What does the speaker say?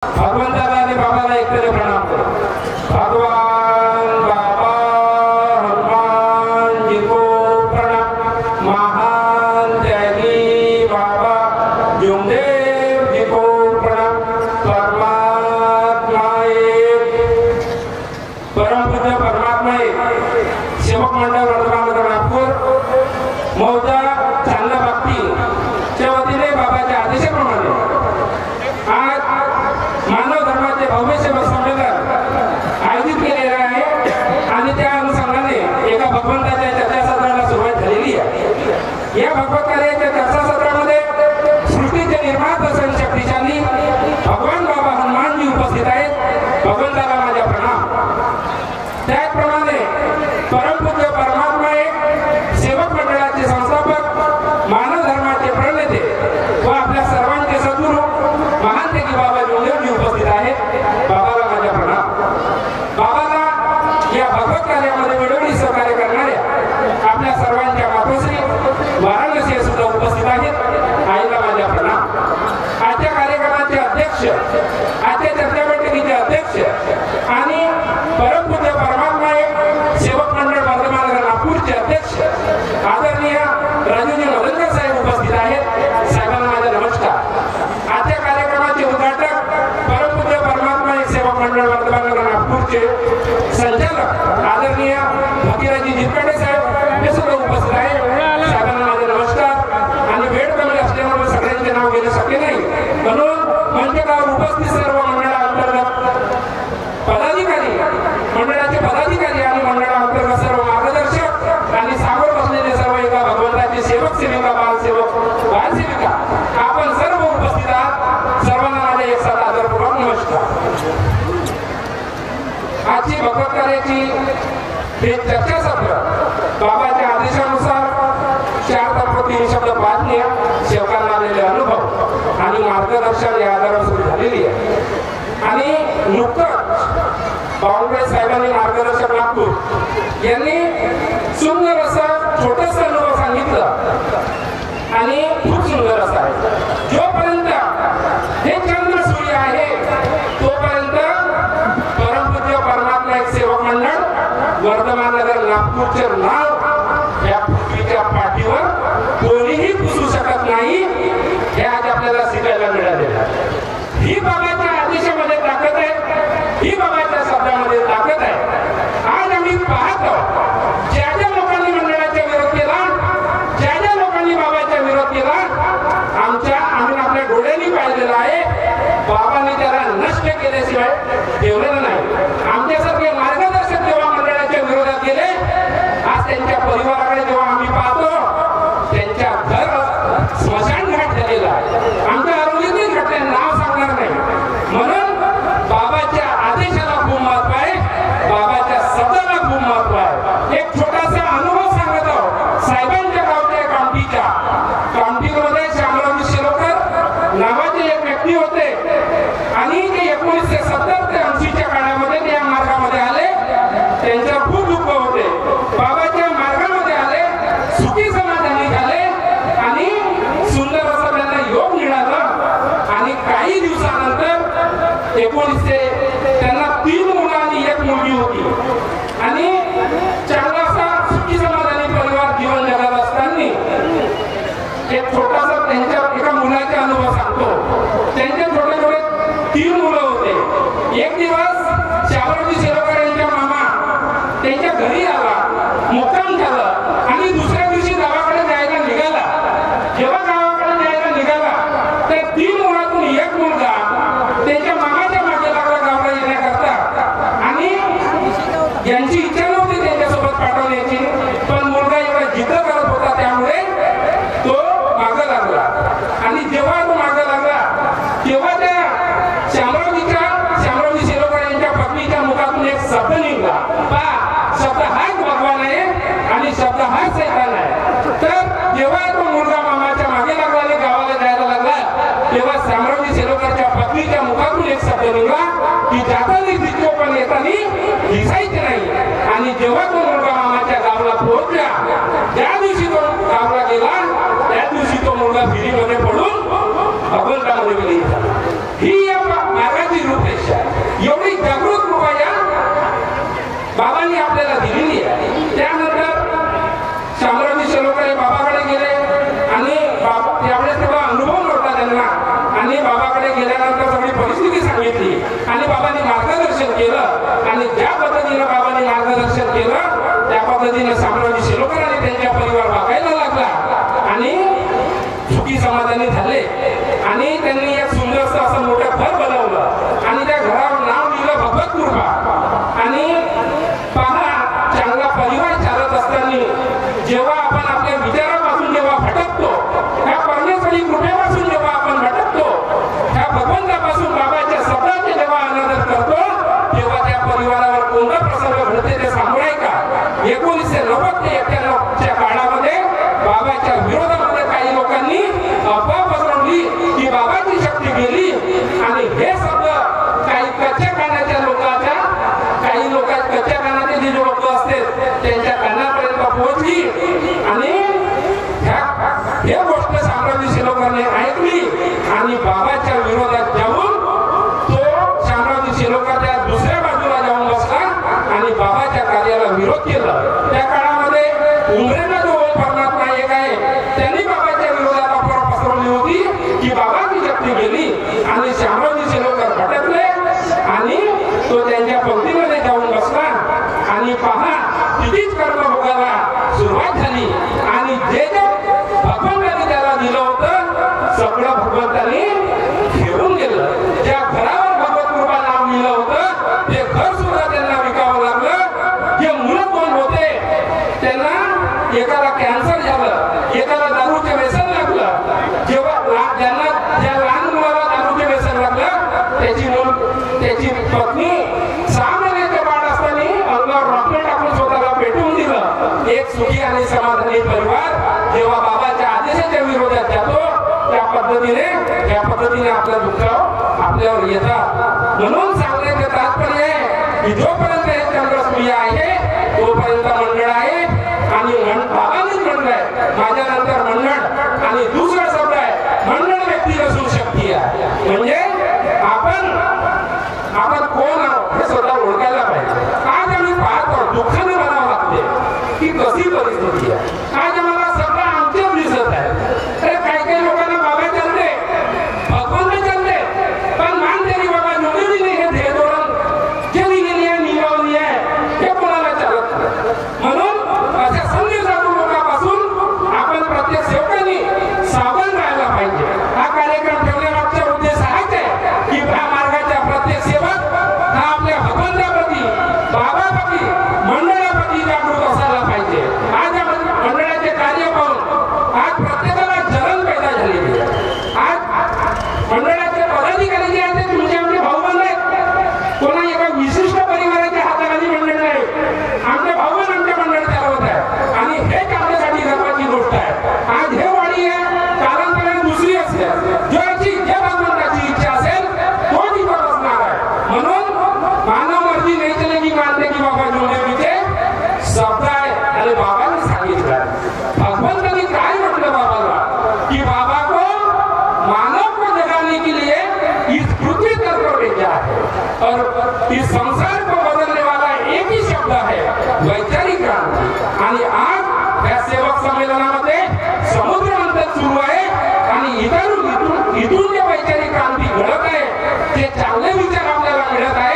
भगवंताला आणि बाबाला एकट्याने प्रणाम करो। भगवान बाबा हनुमान जी को प्रणाम। महान त्यागी बाबा जुमदेव जी को प्रणाम। परमात्मा एक, परम पूज्य परमात्मा एक, सेवक मंडळ वर्धमान नागपूर मौजा चांगला भक्तीच्या वतीने बाबाच्या आदेशाप्रमाणे आज मानव धर्माचे भव्य सेवा संमेलन आयोजित केलेले आहे आणि त्या अनुषंगाने एका भगवंताच्या चर्चासत्राला सुरुवात झालेली आहे। या भगवत कार्याच्या चर्चासत्रामध्ये सृष्टीचे निर्माता सण शक्तिशाली भगवान बाबा हनुमानजी उपस्थित आहेत। भगवंताला माझा प्रणाम। त्याचप्रमाणे परमपूज्य परमात्मा एक, सेवक मंडळाचे संस्थापक, मानव धर्माचे प्रणेते व आपल्या सर्वांचे सद्गुरू महान त्यागी बाबा जुमदेवजी उपस्थित आहेत। बाबाला माझा प्रणाम। बाबाला या भगवत कार्यामध्ये वेळोवेळी सहकार्य करणाऱ्या आपल्या सर्वांच्या मातोश्री वाराणसी सुद्धा उपस्थित आहेत। आईला माझा प्रणाम। आजच्या कार्यक्रमाचे अध्यक्ष, आजच्या चर्चा बैठकीचे अध्यक्ष आणि परमपूज्य परमात्मा एक सेवक मंडळ वर्धमान नागपूरचे अध्यक्ष आदरणीय राजूजी मदनकर साहेब उपस्थित आहेत। साहेबांना माझा नमस्कार। आजच्या कार्यक्रमाचे उद्घाटक परमपूज्य परमात्मा एक सेवक मंडळ वर्धमान नागपूरचे संचालक आदरणीय फकीराजी जिरकाडे साहेब हे सुद्धा उपस्थित आहेत। साहेबांना माझा नमस्कार। आणि वेळ कमी असल्यामुळे सगळ्यांचे नाव घेणं शक्य नाही, म्हणून मंचकावर उपस्थित सर्व मंडळांतर्गत पदाधिकारी, मंडळाचे पदाधिकारी आणि मंडळांतर्गत सर्व मार्गदर्शक आणि सामोर बसलेले सर्व एका भगवंताचे सेवक, सेविका, बालसेवक, बालसेविका आपण सर्व उपस्थित आहात। सर्वांना माझ्या एक साथ आदरपूर्वक नमस्कार। आजची भगवत कार्याची हे चर्चासत्र बाबाच्या आदेशानुसार 4 शब्द वाचनीय, सेवकांना आलेले अनुभव आणि मार्गदर्शन या आधारावर सुरू झालेली आहे। आणि नुकतंच बावनकुळे साहेबांनी मार्गदर्शक नागपूर यांनी सुंदर असं छोटंसं अनुभव सांगितलं आणि खूप सुंदर असं आहे। जोपर्यंत हे चंद्र सूर्य आहे तोपर्यंत परमपूज्य परमात्मा एक सेवक मंडळ वर्धमान नगर नागपूरचे नाव या पृथ्वीच्या पाठीवर कोणीही पुसू शकत नाही, हे आज आपल्याला शिकायला मिळालेलं आहे। ही बाबाच्या आदेशामध्ये ताकद आहे, ही बाबाच्या शब्दामध्ये ताकद आहे। आज आम्ही पाहतो ज्या ज्या लोकांनी मंडळाचा विरोध केला, ज्या ज्या लोकांनी बाबाचा विरोध केला, आम्ही आपल्या डोळ्यांनी पाहिलेलं आहे। बाबांनी त्याला नष्ट केल्याशिवाय ठेवलेलं नाही। आमच्यासारखे मार्गदर्शक जेव्हा मंडळाच्या विरोधात गेले, आज त्यांच्या परिवाराकडे जेव्हा आम्ही पाहतो, त्यांच्या घर स्मशान घाट झालेला आहे। आमच्या आरोग्यातील घटने नाव सांगणार नाही, म्हणून बाबाच्या आदेशाला खूप महत्व आहे, बाबाच्या शब्दाला खूप महत्व आहे। एक छोटासा अनुभव सांगत आहोत। साहेबांच्या गावच्या कामठीमध्ये श्यामराव शिरोकर नावाचे एक व्यक्ती होते आणि ते 1970 ते 80च्या काळामध्ये ते या मार्गामध्ये आले। त्यांच्यावर खूप दुःख होते, बाबाच्या मार्गामध्ये आले, सुखी समाधानी झाले आणि सुंदर असं त्यांना योग मिळाला। आणि काही दिवसानंतर त्यांना 3 मुलं आणि 1 मुलगी होती आणि चांगला असा सुखी समाधानी परिवार जीवन जगत असताना एक छोटासा त्यांच्या एका मुलाचा अनुभव सांगतो। त्यांचे छोटे छोटे 3 मुलं होते। एक दिवस श्यामरावजी शिरोकर यांच्या मामा त्यांच्या घरी आला, मुक्काम झालं आणि दुसऱ्या दिवशी गावाकडे जायला निघाला। जेव्हा गावाकडे जायला निघाला तर 3 मुलातून 1 मुलगा त्यांच्या मामाच्या मागे लागला गावाला येण्याकरता आणि यांची इच्छा नव्हती त्यांच्यासोबत पाठवण्याची, पण मुलगा एवढा जिद्द करत होता त्यामुळे तो मागं लागला। आणि जेव्हा तो मागं लागला तेव्हा त्या श्यामरावजी शिरोकर यांच्या पत्नीच्या मुखातून एक शब्द निघाला, पहा शब्द हाच भगवान आहे आणि शब्द हाच शैतान आहे। तर जेव्हा तो मुलगा मामाच्या मागे लागला आणि गावाला जायला लागला तेव्हा श्यामरावजी शिरोकरच्या पत्नीच्या मुखातून एक शब्द निघाला की जाताना दिसतो पण येताना दिसायचे नाही। आणि जेव्हा तो मुलगा मामाच्या गावाला पोहोचला, ज्या दिवशी तो गावाला गेला त्या दिवशी तो मुलगा विहिरीमध्ये पडून भगवंतामध्ये विलीन झाला। ही या मार्गाची सांगितली आणि बाबांनी मार्गदर्शन केलं आणि ज्या पद्धतीने बाबांनी मार्गदर्शन केलं त्या पद्धतीने शामरावजी शिरोडकर आणि त्यांचा परिवार वागायला लागला आणि सुखी समाधानी झाले आणि त्यांनी एक सुंदरसं असं मोठं घर बनवलं आणि त्या घरावर नाव दिलं भगवत कृपा. आणि पहा, चांगला परिवार चालत असताना जेव्हा आपण आपल्या विचारापासून जेव्हा भटकतो, ह्या परमेश्वरी कृपेपासून जेव्हा आपण भटकतो, ह्या भगवंतापासून बाबाच्या शब्दाचे जेव्हा अनादर करतो, तेव्हा त्या परिवारावर कोणता प्रसंग घडते ते सांगू आहे का? 1990 ते 91 च्या काळामध्ये बाबाच्या विरोधामध्ये काही लोकांनी अफवा पसरवली की बाबाची शक्ती गेली आणि हे शब्द काही कच्च्या कानाच्या लोकांच्या, काही लोक कच्च्या कानाचे जे लोक असतात त्यांच्या कानापर्यंत पोहोचली आणि हे गोष्ट शामरावजी शिरोडकरने ऐकली आणि बाबाच्या विरोधात जाऊन तो शामरावजी शिरोडकर त्या दुसऱ्या बाजूला जाऊन बसला आणि बाबाच्या कार्याला विरोध केला. त्या काळामध्ये उमरेला जो ओम परमात्मा एक आहे त्यांनी बाबाच्या विरोधात अफवा पसरवली होती की बाबाची शक्ती गेली आणि शामरावजी शिरोडकर भटकले आणि तो त्यांच्या पंक्तीमध्ये जाऊन बसला आणि पहा, तिथेच कर्मभोगाला सुरुवात झाली आणि जे भगवंताने त्याला दिलं होतं सगळं भगवंताने घेऊन गेलं. ज्या घरावर भगवत कृपा नाव लिहिलं होतं ते घर सुद्धा त्यांना विकावं लागलं. जे मुलं दोन होते त्यांना एकाला कॅन्सर झालं, एकाला दारूचे व्यसन लागलं. जेव्हा ज्या लहान मुलाला दारूचे व्यसन लागलं त्याची पत्नी 6 महिन्याचे बाळ असताना अंगावर रॉकेट टाकून स्वतःला पेटवून दिलं. एक सुखी आणि समाधानी परिवार जेव्हा बाबाच्या आदेशाच्या विरोधात जातो त्या पद्धतीने आपल्या दुःखावर आपल्यावर येतात. म्हणून सांगण्याचे तात्पर्य आहे की जोपर्यंत हे चंद्रसूर्य आहे तोपर्यंत मंडळ आहे आणि बाबांनीच मंडळ आहे. माझ्यानंतर मंडळ आणि दुसरा शब्द आहे मंडळ व्यक्ती नसून शक्ती आहे. म्हणजे आपण कोण आहोत हे स्वतः ओळखायला पाहिजे. आज आम्ही पाहतो दुःखाने म्हणावं लागते की कशी परिस्थिती आहे. आज आम्हाला सगळं आमच्याच दिसत आहे. अरे काही लोकांना बाबा चालते, भगवंत चालते, पण मान तरी बाबा जोडली नाही. हे ध्येय धोरण जे लिहिलेली आहे, निभावली आहे, हे कोणाला चालत नाही. म्हणून अशा संधी साधू लोकांपासून आपण प्रत्येक सेवकांनी सावध राहायला पाहिजे. हा कार्यक्रम ठेवण्यामागचा उद्देश हाच आहे की ह्या मार्गाच्या प्रत्येक सेवक हा आपल्या भगवंताप्रती, बाबाप्रती, मंडळाप्रती जागृत असायला पाहिजे. आज मंडळाचे कार्य पाहून आज प्रत्येकाला जलन पैदा झालेली आहे. आज मंडळाचे पदाधिकारी जे आहेत ते तुमचे आमचे भाऊबंद आहेत. कोणा एका विशिष्ट परिवाराच्या हाताखाली मंडळ नाही. आमचे भाऊबंद आमच्या मंडळ चालवत आहे आणि हेच आपल्यासाठी गर्वाची गोष्ट आहे. आज हे वाडी आहे, कालांतराने दुसरी असते. ज्या भगवंताची इच्छा असेल तो तिथं बसणार आहे. म्हणून मानव मर्जी नाही चलेगी मानते की बाबा जोडे पीछे शब्द आहे आणि बाबांनी सांगितलं. भगवंतानी काय म्हटलं बाबाला की बाबा को मानव को जगाने के लिए इस पृथ्वी पर भेजा है और इस संसार को बदलने वाला एक ही शब्द है वैचारिक क्रांती. आणि आज या सेवक संमेलनामध्ये समुद्र मंथन सुरू आहे आणि इथून जे वैचारिक क्रांती घडत आहे ते चांगले विचार आपल्याला मिळत आहे.